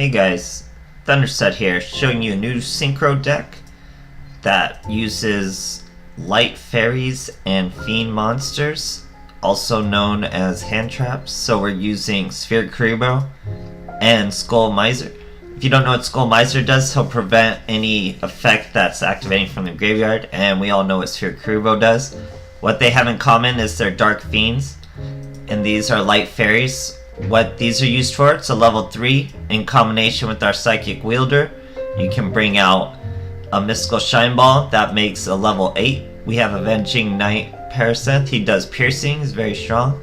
Hey guys, Thunderset here, showing you a new synchro deck that uses light fairies and fiend monsters, also known as hand traps. So we're using Sphere Karibo and Skull Miser. If you don't know what Skull Miser does, he'll prevent any effect that's activating from the graveyard, and we all know what Sphere Karibo does. What they have in common is they're dark fiends, and these are light fairies. What these are used for, it's a level 3 in combination with our Psychic Wheelder. You can bring out a Mystical Shine Ball that makes a level 8. We have Avenging Knight Paraseth. He does piercing, he's very strong.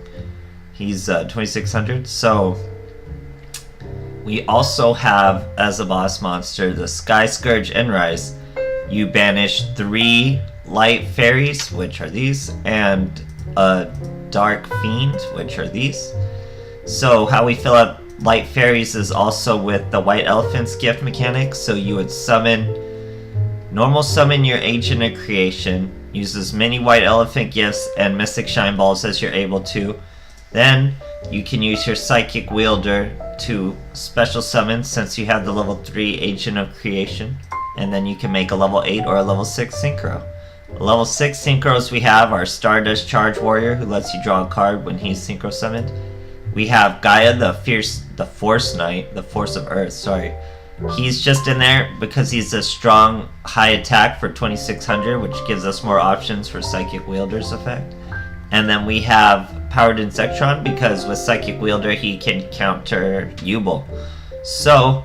He's 2600. So we also have, as a boss monster, the Sky Scourge Endrise. You banish 3 light fairies, which are these, and a dark fiend, which are these. So how we fill up light fairies is also with the White Elephant's gift mechanic. So you would normal summon your Agent of Creation, use as many White Elephant gifts and Mystic Shine Balls as you're able to. Then you can use your Psychic Wielder to special summon, since you have the level 3 Agent of Creation. And then you can make a level 8 or a level 6 Synchro. Level 6 Synchros we have our Stardust Charge Warrior, who lets you draw a card when he's Synchro summoned. We have Gaia, the Force Knight, the Force of Earth, sorry. He's just in there because he's a strong high attack for 2600, which gives us more options for Psychic Wielder's effect. And then we have Powered Insectron, because with Psychic Wielder he can counter Yubel. So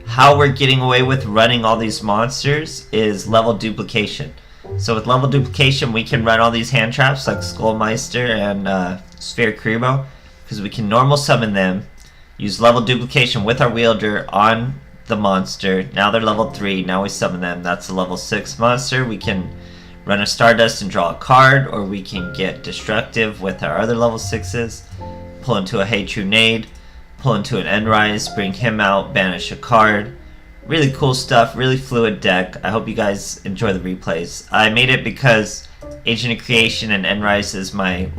how we're getting away with running all these monsters is level duplication. So with level duplication we can run all these hand traps like Skullmeister and Sphere Karibo, because we can normal summon them, use level duplication with our wielder on the monster. Now they're level 3, now we summon them. That's a level 6 monster. We can run a Stardust and draw a card, or we can get destructive with our other level 6s, pull into a Hey True Nade, pull into an Endrise, bring him out, banish a card. Really cool stuff, really fluid deck. I hope you guys enjoy the replays. I made it because Agent of Creation and Endrise is one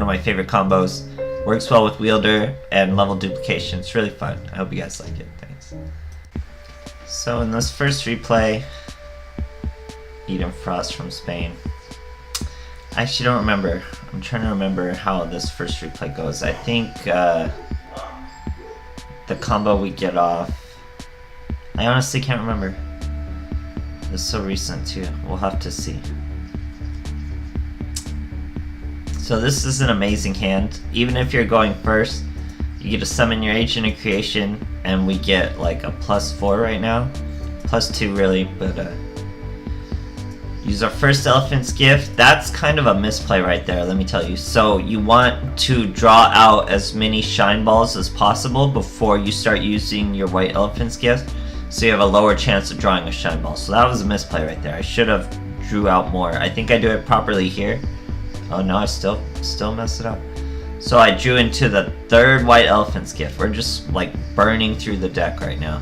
of my favorite combos. Works well with Wheelder and level duplication. It's really fun. I hope you guys like it. Thanks. So in this first replay, Eden Frost from Spain. I actually don't remember. I'm trying to remember how this first replay goes. I think the combo we get off, I honestly can't remember. It's so recent too. We'll have to see. So this is an amazing hand. Even if you're going first, you get to summon your Agent of Creation, and we get like a +4 right now. +2 really, but use our first Elephant's Gift. That's kind of a misplay right there, let me tell you. So you want to draw out as many Shine Balls as possible before you start using your White Elephant's Gift, so you have a lower chance of drawing a Shine Ball. So that was a misplay right there. I should have drew out more. I think I do it properly here. Oh no, I still messed it up. So I drew into the 3rd White Elephant's Gift. We're just like burning through the deck right now.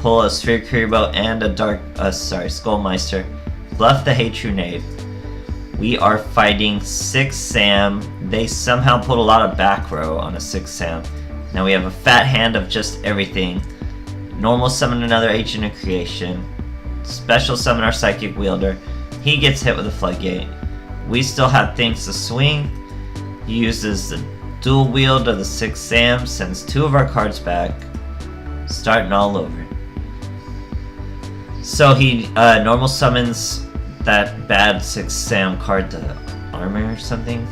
Pull a Sphere Karibo and a Skullmeister. Bluff the Hey True Nade. We are fighting 6 Sam. They somehow pulled a lot of back row on a 6 Sam. Now we have a fat hand of just everything. Normal summon another Agent of Creation. Special summon our Psychic Wielder. He gets hit with a Floodgate. We still have things to swing. He uses the dual wield of the 6 Sam, sends 2 of our cards back, starting all over. So he normal summons that bad 6 Sam card, the armor or something.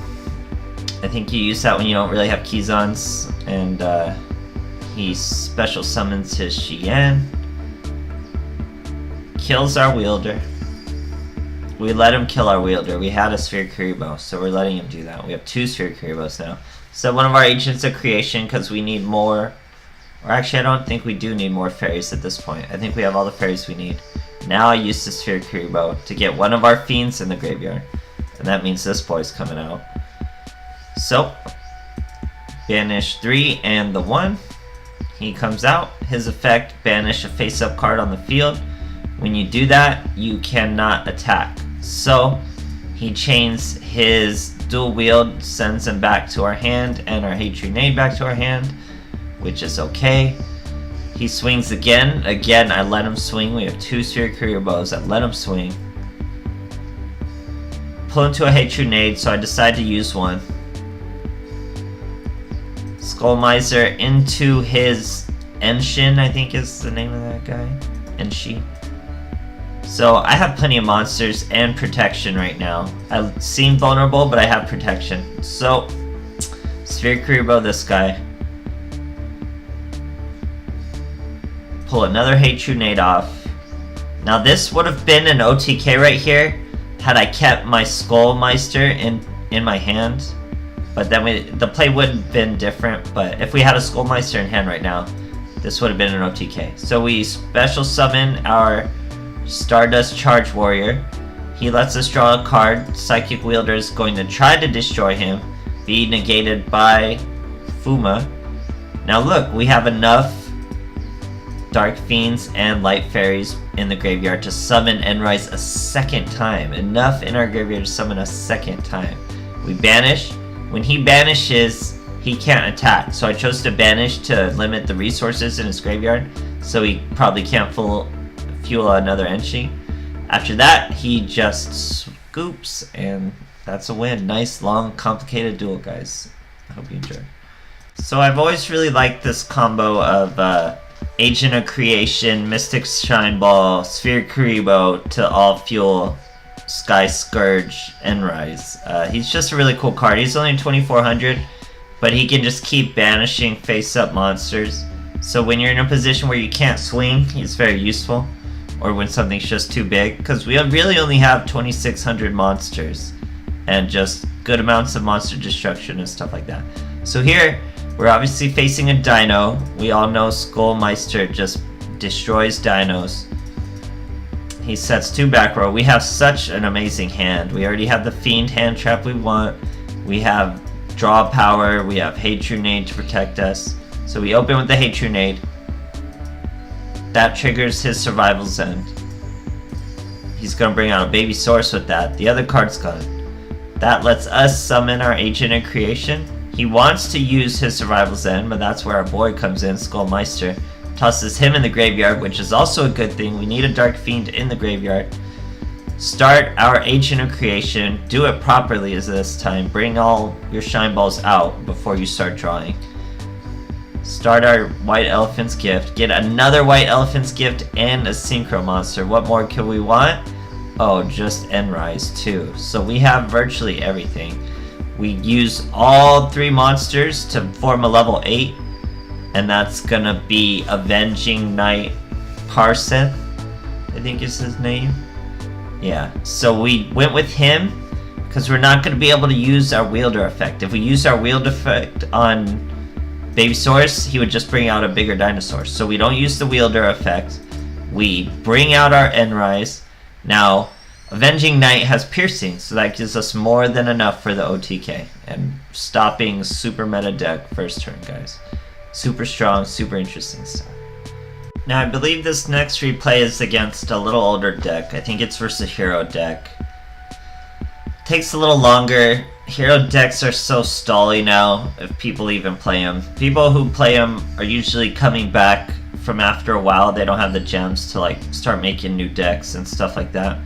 I think you use that when you don't really have Keyzons, and he special summons his Xian, kills our wielder. We let him kill our wielder. We had a Sphere Karibo, so we're letting him do that. We have 2 Sphere Karibos now. So one of our Agents of Creation, because we need more, or actually I don't think we do need more fairies at this point. I think we have all the fairies we need. Now I use the Sphere Karibo to get one of our fiends in the graveyard, and that means this boy's coming out. So banish 3 and the 1. He comes out. His effect, banish a face-up card on the field. When you do that, you cannot attack. So he chains his dual wield, sends him back to our hand, and our Hey True Nade back to our hand, which is okay. He swings again. Again, I let him swing. We have 2 Sphere Career Bows. I let him swing. Pull into a Hatred Nade, so I decide to use one. Skull Miser into his Enshin, I think is the name of that guy. Enshi. So I have plenty of monsters and protection right now. I seem vulnerable, but I have protection. So, Sphere Career Bow this guy. Pull another Hatred Nade off. Now this would have been an OTK right here had I kept my Skullmeister in my hand. But then the play would have been different. But if we had a Skullmeister in hand right now, this would have been an OTK. So we special summon our Stardust Charge Warrior. He lets us draw a card. Psychic Wielder is going to try to destroy him, be negated by Fuma. Now look, we have enough Dark Fiends and Light Fairies in the graveyard to summon Enrise a second time. Enough in our graveyard to summon a second time. We banish. When he banishes, he can't attack. So I chose to banish to limit the resources in his graveyard, so he probably can't fuel another Enshi. After that, he just scoops, and that's a win. Nice, long, complicated duel, guys. I hope you enjoy. So I've always really liked this combo of Agent of Creation, Mystic Shine Ball, Sphere Kuribo to all fuel Sky Scourge Enrise. He's just a really cool card. He's only 2400, but he can just keep banishing face-up monsters. So when you're in a position where you can't swing, he's very useful. Or when something's just too big, because we really only have 2600 monsters and just good amounts of monster destruction and stuff like that. So here, we're obviously facing a dino. We all know Skullmeister just destroys dinos. He sets 2 back row. We have such an amazing hand. We already have the Fiend hand trap we want. We have draw power. We have Hatred Nade to protect us. So we open with the Hatred Nade. That triggers his Survival's End. He's going to bring out a Baby Source with that. The other card's gone. That lets us summon our Agent of Creation. He wants to use his Survival's End, but that's where our boy comes in, Skullmeister. Tosses him in the graveyard, which is also a good thing. We need a Dark Fiend in the graveyard. Start our Agent of Creation. Do it properly this time. Bring all your Shine Balls out before you start drawing. Start our White Elephant's Gift. Get another White Elephant's Gift and a Synchro monster. What more can we want? Oh, just Enrise too. So we have virtually everything. We use all 3 monsters to form a level 8. And that's gonna be Avenging Knight Parseth, I think is his name. Yeah, so we went with him because we're not gonna be able to use our Wheelder effect. If we use our Wheelder effect on Babysaurus, he would just bring out a bigger dinosaur. So we don't use the Wheelder effect. We bring out our Enrise. Now, Avenging Knight has Piercing, so that gives us more than enough for the OTK. And stopping super meta deck first turn, guys. Super strong, super interesting stuff. Now, I believe this next replay is against a little older deck. I think it's versus a hero deck. Takes a little longer. Hero decks are so stally now, if people even play them. People who play them are usually coming back from after a while. They don't have the gems to like start making new decks and stuff like that.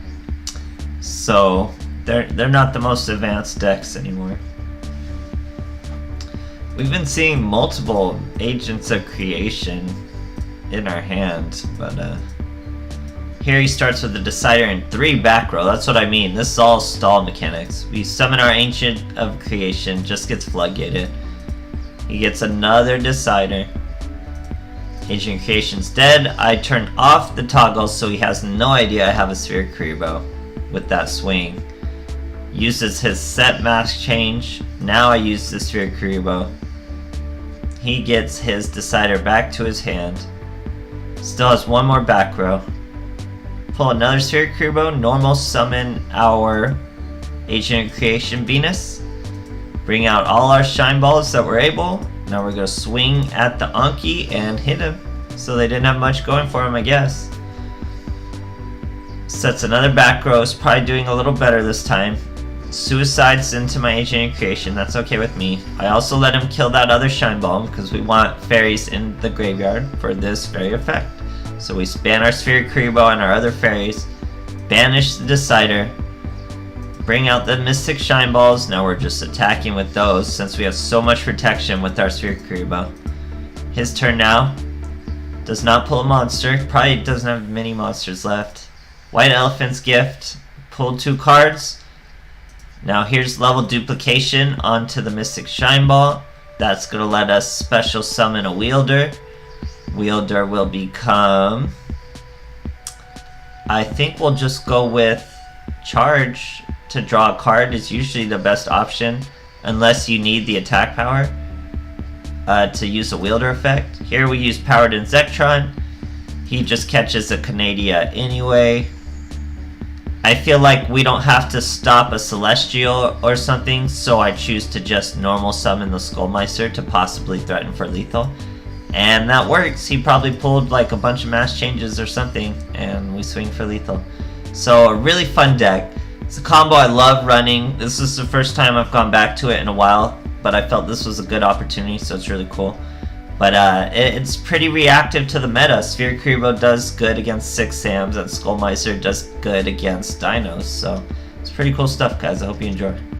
So they're not the most advanced decks anymore. We've been seeing multiple Agents of Creation in our hand, but here he starts with the Decider and 3 back row. That's what I mean. This is all stall mechanics. We summon our Agent of Creation, just gets floodgated. He gets another Decider. Agent of Creation's dead. I turn off the toggle so he has no idea I have a Sphere Kuribo with that swing. Uses his set mask change. Now I use the Sphere Kuribo. He gets his Decider back to his hand. Still has 1 more back row. Pull another Sphere Kuribo. Normal summon our Agent of Creation Venus. Bring out all our Shine Balls that we're able. Now we're going to swing at the Anki and hit him. So they didn't have much going for him, I guess. Sets another back row. Is probably doing a little better this time. suicides into my agent creation. That's okay with me. I also let him kill that other Shine Bomb because we want fairies in the graveyard for this very effect. So we ban our Sphere Kuriboh and our other fairies, banish the Decider, bring out the Mystic Shine Balls. Now we're just attacking with those since we have so much protection with our Sphere Kuriboh. His turn now. Does not pull a monster. Probably doesn't have many monsters left. White Elephant's Gift. Pulled 2 cards. Now here's level Duplication onto the Mystic Shine Ball. That's going to let us special summon a Wheelder. Wheelder will become... I think we'll just go with Charge to draw a card is usually the best option unless you need the attack power to use a Wheelder effect. Here we use Powered Insectron. He just catches a Canadia anyway. I feel like we don't have to stop a Celestial or something, so I choose to just normal summon the Skullmeister to possibly threaten for lethal. And that works. He probably pulled like a bunch of mass changes or something, and we swing for lethal. So a really fun deck. It's a combo I love running. This is the first time I've gone back to it in a while, but I felt this was a good opportunity, so it's really cool. But it's pretty reactive to the meta. Sphere Kuriboh does good against 6 Sams, and Skullmeister does good against Dinos. So it's pretty cool stuff, guys. I hope you enjoy.